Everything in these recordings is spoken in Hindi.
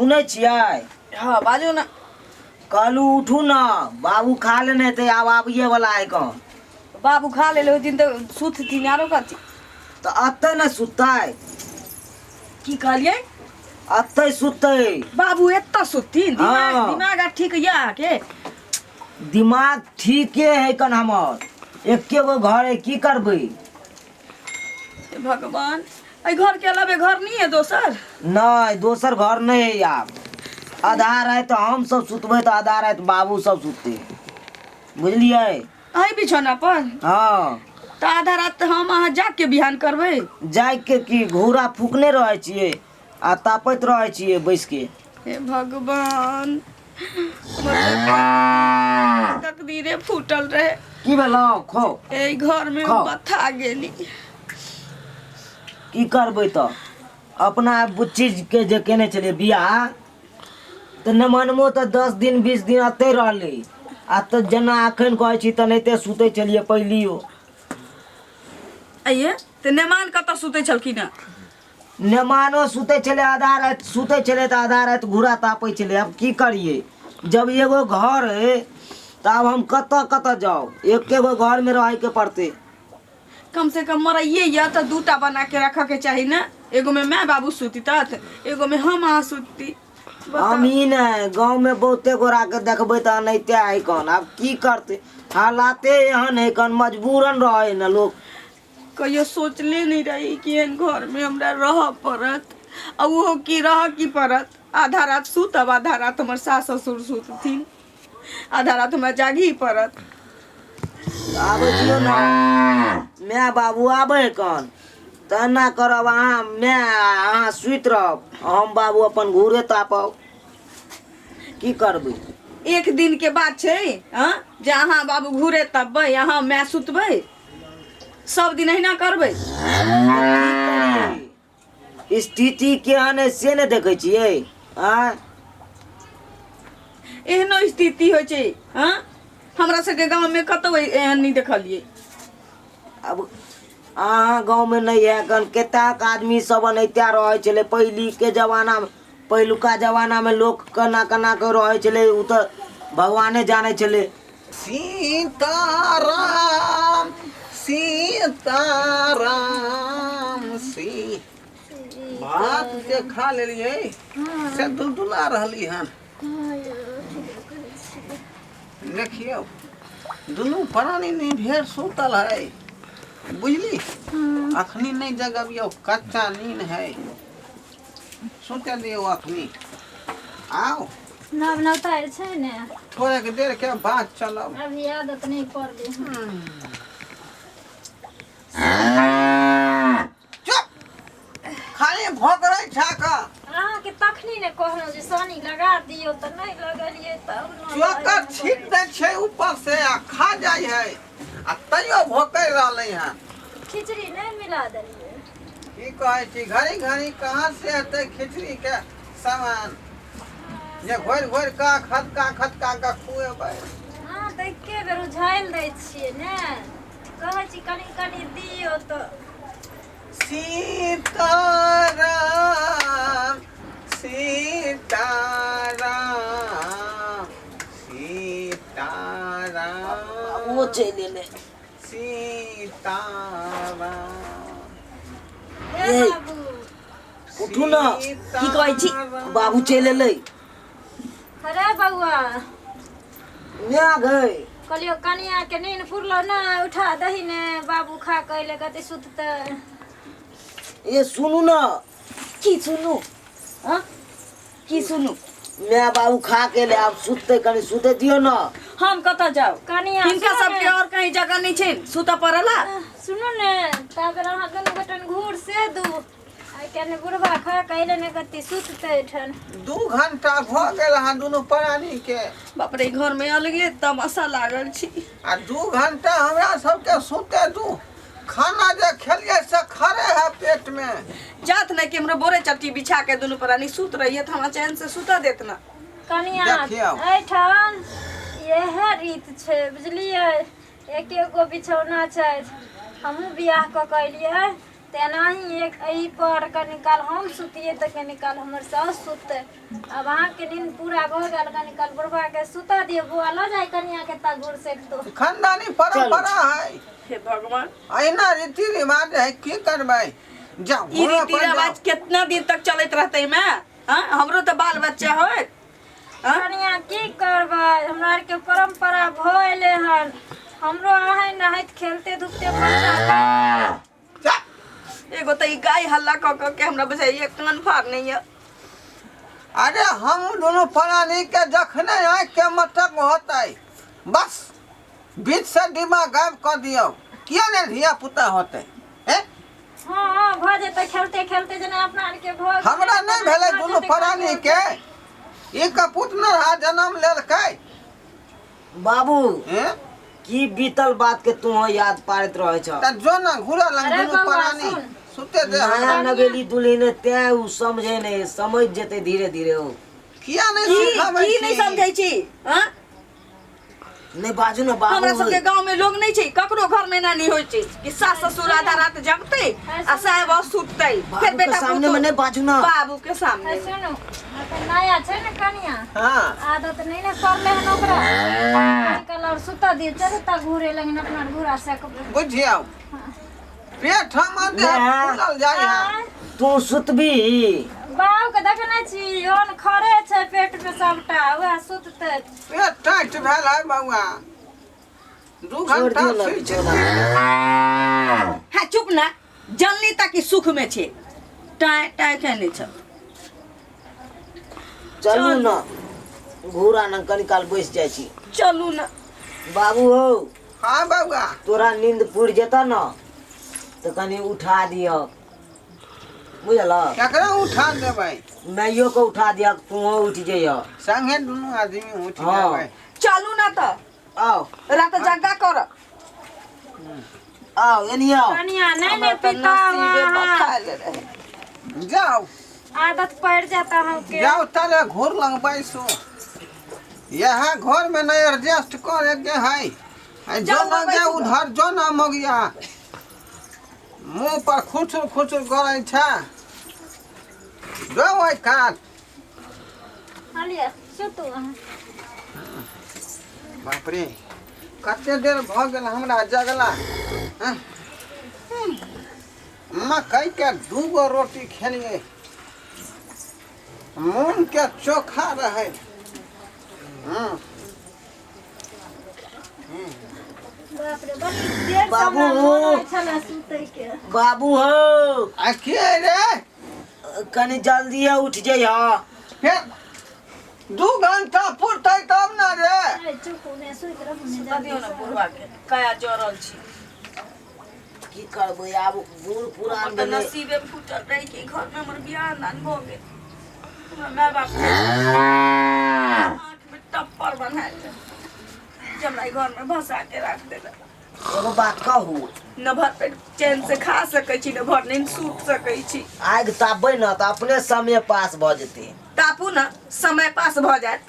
सुनै छियै? हाँ बाजू ना। कहलू उठू ना, बाबू खा लेने थे, आब आबिए वाला है कौन? बाबू खा ले दिन तो सुतथिन आरो कथी? तो अत्ते न सुतै। की कहलिए? अत्ते सुतै। बाबू एत्ता सुतथिन? हाँ। दिमाग ठीक या के? दिमाग ठीके है कन हमर। एके गो घर है, की करबै? भगवान, आई घर के अलावे घर नहीं है दोसर? नहीं, दोसर घर नहीं है आब। आधा रात हम सब सुतबै तो आधा रात बाबू सब सुतते, बुझलिए? आई बिछौना पर? हाँ। तो आधा रात हम अहाँ जाके बिहान करबै? जाग के की घूरा फूकने रहे छियै आ तापैत रहे छियै बैस के। हे भगवान, तकदीरे फूटल रहे। की भेलौ? खो ए घर में खाओ। बथा गेली। की करबै तो अपना बुच्ची के जे केने छलियै बियाह तो न मनमो तो 10 दिन 20 दिन अते रहलै आ तो जेना अखन कहै छी तनाहिते सुतै छलियै पहिलियो। आइये ते नेमान कतऽ सुतै छलखिन हेँ? नेमानो सुतै छलै, आधा रात सुतै छलै तो आधा रात घूरा तापै छलै। अब की करिए, जब एगो घर है तो अब हम कतऽ जाओ? एके गो घर में रहे के पड़ते। कम से कम मरइये या तो दूटा बना के रख के चाही ना। एगो में मैं बाबू सुती तत, एगो में हम अहाँ सुती। हम ही नहीं, गाँव में बहुते गोरा के देखबै तो अनैते है कौन। अब की करते, हालाते एहन है कौन, मजबूरन रहे न लोग। कहियो सोचले नहीं रही कि एहन घर में हमरा रह पड़त। और वो की रह की पड़त? आधा रात सुतब, आधा रात हमर सास ससुर सुतथिन, आधा रात हमरा जागी पड़त। आबै दियो ना, मैं बाबू आबै कौन तो एना करब, अहाँ मैं अहाँ सुति रहब, हम बाबू अपन घूरे तापब। की करबै? एक दिन के बात छै हाँ, जे अहाँ बाबू घूरे तबबै, अहाँ मैं सुतबै? सब दिन अहिना करबै? स्थिति केहन है से ने देखै छियै? एहनो स्थिति होइ छै हाँ? हमरा सबके गांव में कतौ एहन नहीं देखलिए। अब अहाँ गाँव में नहीं है कन, कतेक आदमी सब अनैते रहे छलै पहली के जमाना में। पहिलुका जमाना में लोग केना केना के रहे छलै उ तो भगवाने जाने छलै। सीताराम सीताराम सी भात जे खा लेलिए से दुलदुला रहली हन। देखियो दुनू प्राणी नहीं भेड़ सुतल है, बुझली? अखनी नहीं जगबियो, कच्चा नींद है, सुते दियो अखनी। आओ नव नवतार छै ने, थोड़े के देर के बाद चलब। अभी आदत नहीं पड़लै। चुप, खाली भोकरै छाका। अहाँ के तखनी ने कहलहुँ जे सानी लगा दियो तो नहीं लगलिए तब न। चोकर छीट दै छै ऊपर से आ खा जाय है आ तैयो भोकै रहलै हन। खिचड़ी नहीं मिला देलिए? की कहै छी, घड़ी घड़ी कहाँ से एतै खिचड़ी के सामान जे घोरि घोरि का खदका के खुएबै? हाँ तो एके बेर उझाइल दै छियै ने, कहै छी कनी कनी दियो तो। सीताराम सीताराम सीताराम वो चलि ले सीताराम। ए बाबू उठू ना। की कहै छी? बाबू चलि एलै। अरे बउआ, मैं गई कहलियो कनिया के नींद पुरलो ना, उठा दही ने, बाबू खा के अइले कते सुतते। ये सुनू ना। की सुनू हाँ? की सुनू? मैं बाबू खा के ले, आप सुतते कनी सुते दियो ना। हम कतऽ जाओ? कनिया हिनका सबके और कहीं जगह नहीं छै सुतऽ पड़ला। सुनो ने, ताबे अहाँ दुनू गोटन घूर से दू आई केने बुढ़वा खा के अइले ने कते सुतते ठन। 2 घंटा भ गेल हन दुनू प्राणी के। बाप रे, घर में अलगे तमाशा लागल छी। आ 2 घंटा हमरा सबके सुते दू। खाना जे खेलिए से खरे है पेट में। जात नहीं कि हमरा बोरे चट्टी बिछा के दोनों प्राणी सुत रही है तो हमरा चैन से सुता देत ना। कनिया देखियौ। एठन यह रीत छै बुझलिए, एक गो बिछौना छै। हमहू बियाह क के अइलिए त तेनाही एक ई पर के निकाल हम सुतिए त के निकाल हमर सास सुते। अब अहाँ के नींद पूरा भ गेल के निकाल बुढ़वा के सुता दियो बुआ ल जाए कनिया के ता गुड़ सेक तो। खानदानी परंपरा है। हे भगवान, अहिना रीति रिवाज है, की करबै। जाओ ई रीति रिवाज कितना दिन तक चलत रहते में? हां हमरो तो बाल बच्चा होय। हां कनिया की करबै, हमरा के परंपरा भइले हन। हमरो आहे नहाइत खेलते धूपते बच्चा। एगो तो ई गाय हल्ला क के हमरा बुझाई एक कान फाड़ नहीं है। अरे हम दोनों प्राणी के जखने आँख के मटक होतै बस बीच से दिमाग गायब कर दियो। किया ने धिया पुता होतै हैं? हां भ जेतै खेलते खेलते जने अपना के भ। हमरा नहीं भेलै दोनों प्राणी के। ई कपूत न रहा जन्म लेलकै। बाबू हैं? की बीतल बात के तू याद पारत रहे छ। त जो न घुरा लग अरे दोनों बउआ, प्राणी सुन। सुते दे नया हमरा। नवेली दुल्हन ते उ समझे नहीं, समझ जेते धीरे धीरे हो। किया नहीं सिखाबै की नहीं समझै छी? हां नहीं बाजू ना बाबू। हमरा सबके गांव में लोग नहीं छै, ककरो घर में ना नहीं होय छै कि सास ससुर आधा रात जगते आ साहेब सुतते। बाबू फिर के बेटा सामने में नहीं बाजू ना। बाबू के सामने सुनो त नया छै न कनिया। हां आदत नहीं ना कर ले हन ओकरा। कल और सुता दिए चलता घूरे लेकिन अपना घूरा से बुझियो पेट हम दे फूलल जाय है। तू सुतबी बाऊ के देखने छी ओन खरे छै पेट में सबटा वह सुतते। पेट टाइट भेल है बउआ। 2 छोड़ घंटा दियो ना सुति बिछौना। हां चुप ना, जल्दी तक सुख में छे टाय टाय के नहीं छ। चलू ना घूरा न कनी काल बैस जाय छी। चलू ना बाबू हो हां बउआ। तोरा नींद पुर जेता न तो कनी उठा दियो बुझला। केकरा उठा देबै? मैयो को उठा दिया तू उठ जइयो। संगे दोनों आदमी उठ हाँ। जेबै। चलू ना तो आओ रात जगा कर। आओ एनियो कनिया नहीं ने पिता जाओ आदत पड़ जाता हम के। जाओ तारे घोर लंग बैसो। यहाँ घर में नहीं एडजस्ट करे के है। जो जाओ न बैसो। जा उधर जो न मगिया मुंह पर खुचुर खुचुर करे छ। जो ओइ काट। हालिया सुतू अहाँ। बाप रे कते देर भ गेल हमरा जगला। हैं? मकई के 2 गो रोटी खेलिए। मूंग के चोखा रहे। बाप रे बड़ी देर बाबू। समय छला सुते के। बाबू हो आ के रे कनी जल्दी उठ जइयो। फिर 2 घंटा पुरतै तब न रे। अरे चुप ने सुत रहू ने सुता दियो ना बुढ़वा के काया जरल छी। की करबै आब बूढ़ पुरान हमर तो भेलै। नसीबे फूटल रही कि घर में हमर बियाह नान भ गेल। हमरा माय बाप के आँख में टप्पर बना के जमराई घर में भसा के रख देला। एगो बात कहू न भर पेट चैन से खा सकै छी, न भर नींद सूत सकै छी। आग तापबै न त अपने समय पास भ जेतै। तापू न समय पास भ जात।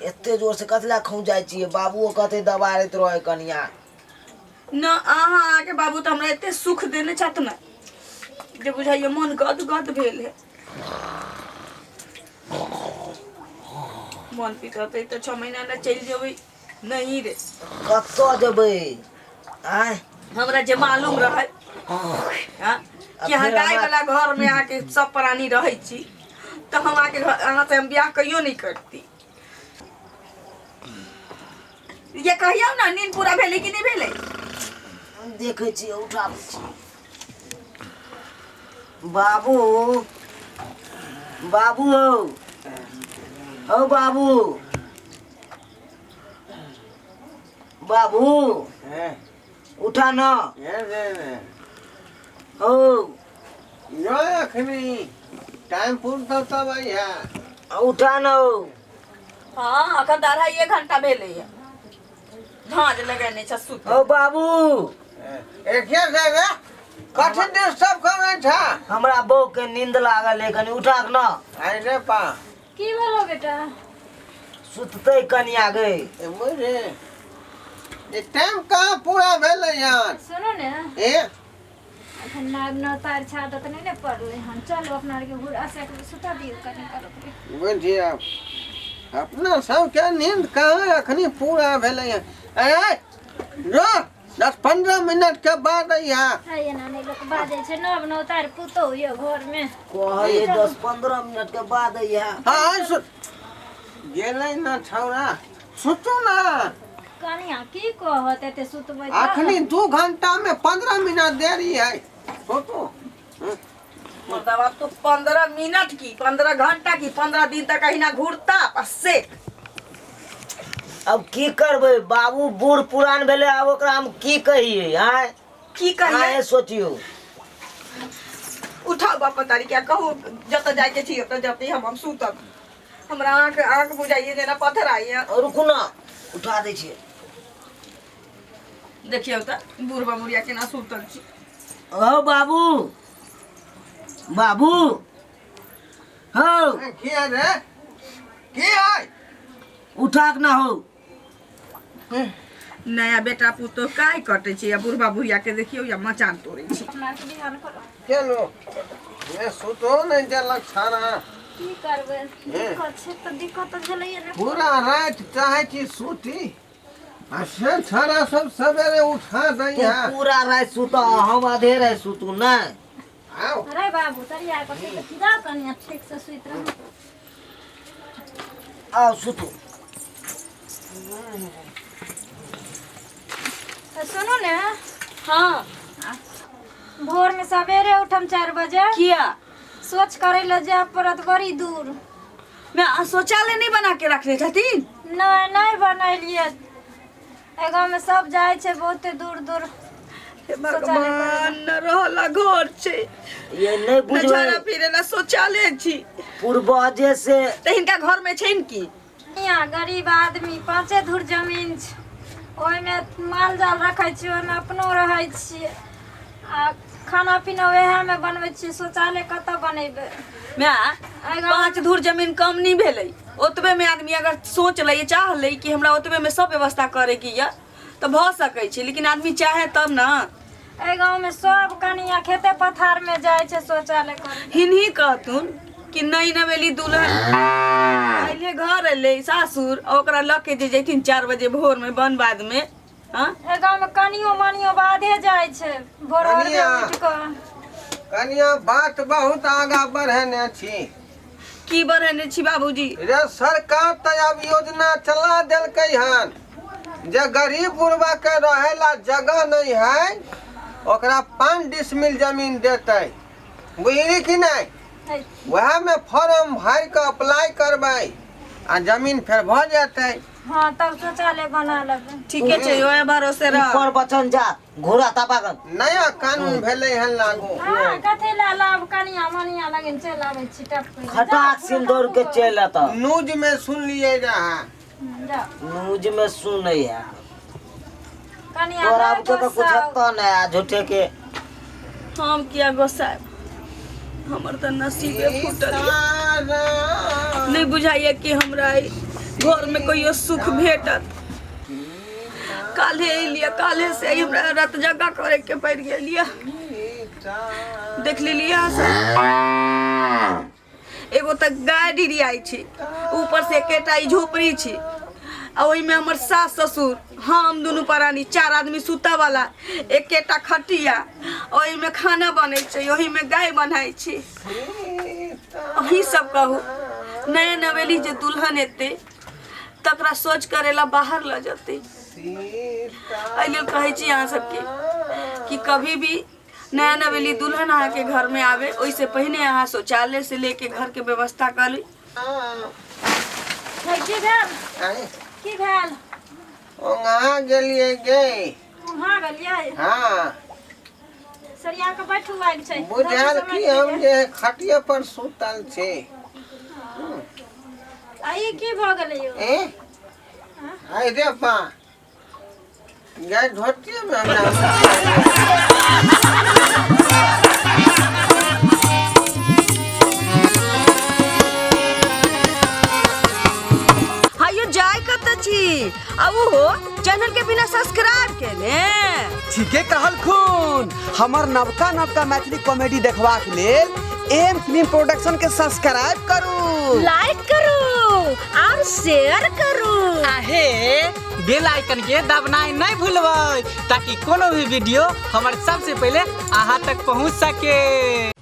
एते जोर से कतला खौ जाय छियै। बाबूओ कहते दबाड़ैत रहे कनिया। न अहाँ के बाबू तो हमरा एते सुख देने छत न जे बुझाइए मन गद गद भेल है। मन पितते तो 6 महीना न चल जेबै नहीं रे। कत्तो जेबै आय हमरा जे मालूम रहे हाँ कि यहाँ फिर गाय हमरा- वाला घर में आके सब प्राणी रहे छी तो हम आके अहाँ से हम ब्याह कहियो नहीं करती। ये कहियो ना नींद पूरा भेले कि नहीं भेले? देखै छी उठाबै छी। बाबू बाबू हो बाबू बाबू उठा न हो। यो अखनी टाइम पुरतौ तब आइहा। उठा न हो। हाँ अखन 1.5 घंटा भेले है। झाँझ लगेने छ सुत। हो बाबू एके से रे कठिन डिस्टर्ब करे था। हमरा बहू के नींद लागल है कनी उठा के न। आई रे पा की भेलो बेटा? सुततै कनिया गई। ए मोरे ये टाइम कहाँ पूरा भेले यार। सुनो ने ए अखन ना तार छादत नहीं ने पड़ले हम चलो अपना के घुड़ा से सुता दियो कनी करो बुझिया अपना सब के नींद कहाँ अखनी पूरा भेलै है जो 10-15 मिनट के बाद यहाँ है ना नहीं लोग बाजे छे नव तार पुतो यो घर में कहे 10-15 मिनट के बाद यहाँ हाँ गेलै न छौरा सुतू ना कनिया की कहत एते सुतबै अखनी 2 घंटा में 15 मिनट देरी है सुतू मतलब अब तो 15 मिनट की 15 घंटा की 15 दिन तक अहिना घूरता से अब की करबे बाबू बूढ़ पुरान भेले अब ओकरा हम की कहिए आय की कहिए आय सोचियो उठाओ बापा तारी क्या कहू जत जाए के छी ओत जते हम सुतब हमरा आंख बुझाइए जेना पत्थर आइए रुकू ना उठा दै छियै देखियो त बुढ़बा मुड़िया केना सुतल छी ओ बाबू बाबू हो की है रे की है उठा के ना हो नया बेटा पुतो काय कटे छी या बुढ़बा बुढ़िया के देखियो या मचान तोड़े छी अपना के ध्यान करो चलो ये सुतो नहीं देलक छाना की करबै दिक्कत छै त दिक्कत भेलै ने पूरा रात चाहे छी सूती से छाना सब सवेरे उठा दै तू पूरा रात सुता हम आधे रात सुतू नहीं आओ अरे बाबू तरिया के जा कनिया ठीक से सुइत रह आओ सुतू तो सुनो ने हां भोर में सवेरे उठम 4 बजे किया सोच करे ले जा पड़त बड़ी दूर मैं शौचालय नहीं बना के रखले छथिन नहीं बनैलिए ए गांव में सब जाए छे बहुते दूर दूर हे भगवान न रहला घर छे ये नहीं बुझबै नजारा फिरेला शौचालय छी पूर्वजे से त हिनका घर में छैन की यहाँ गरीब आदमी 5 धुर जमीन छै ओहि में माल जाल रखे छी ओहि में अपनो रहे छी आ खाना पीना वह में बनवे छी शौचालय कत बनेबे मैं 5 धुर जमीन कम नहीं भेलै ओतबे में आदमी अगर सोच ले चाह ले कि हमरा ओतबे में सब व्यवस्था करे की या तो भ सकै छै लेकिन आदमी चाहे तब ना ए गांव में सब कनिया खेते पथार में जाए छे शौचालय करे हिनही कहतुन कि नहीं नवेली दुल्हन पहले घर अले सासुर ओकरा लके जे जैथिन 4 बजे भोर में बन बाद में हां ए गांव में कनियो मानियो बाधे जाए छे भोर में उठ के कनिया बात बहुत आगा बढ़ेने छी की बढ़ेने छी बाबूजी रे सरकार तो अब योजना चला देलकै हन जे गरीब बुढ़वा के रहेला जगह नहीं है ओकरा 5 डिसमिल जमीन देते बुझली कि नहीं वह में फॉर्म भर के अप्लाई करबै आ जमीन फिर भ जाते हां तब शौचालय बना लेबे ठीके छै ओए भरोसे रह ऊपर बचन जा घोड़ा तापागन नया कानून भेले हन लागू हां कथे ला लाभ कनिया मनिया लगन चल आवे छी टप के खटाक सिंदूर के चल आता न्यूज में सुन लिए रहा जा न्यूज में सुनै है कनिया तोरा अब तो कुछ तो नहीं है झूठे के हम किया गोसाब हमर त नसीबे फूटल नहीं बुझाइए कि हमरा घर में कोई सुख भेटत काले लिया काले से हमरा रात जगह करे के पड़ गेलिया देख लिया एगो तक गाय डिरी आई छी ऊपर से एकेटा झोपड़ी छी आ ओहि में हमर सास ससुर हम दोनों प्राणी 4 आदमी सुता वाला एकेटा खटिया ओहि में खाना बने छै ओहि में गाय बनाई छी वही सब कहू नया नवेली जे दुल्हन एते तकरा सोच करेला बाहर ल जते एलिए कहे छी अहाँ सबके कि कभी भी नया नवेली दुल्हन अहाँ के घर में आवे ओइसे पहले अहाँ शौचालय से लेके घर के व्यवस्था कर ली की भेल ओंगा गेलिए गे हां गलिए हां सरिया के बैठू आइ छै बुझाल कि हम जे खटिया पर सुतल छे आई की भ गेलै यो ए आई रे बा गाय धोती में हमरा हायो जाय कत छी अब वो चैनल के बिना सब्सक्राइब के ने ठीके कहल खून। हमर नवका नवका मैथिली कॉमेडी देखबाक लेल एम फिल्म प्रोडक्शन के सब्सक्राइब करू, लाइक करू और शेयर करू। आहे बेल आइकन के दबनाई नहीं भूलबै ताकि कोनो भी वीडियो हमारे सबसे पहले अहाँ तक पहुंच सके।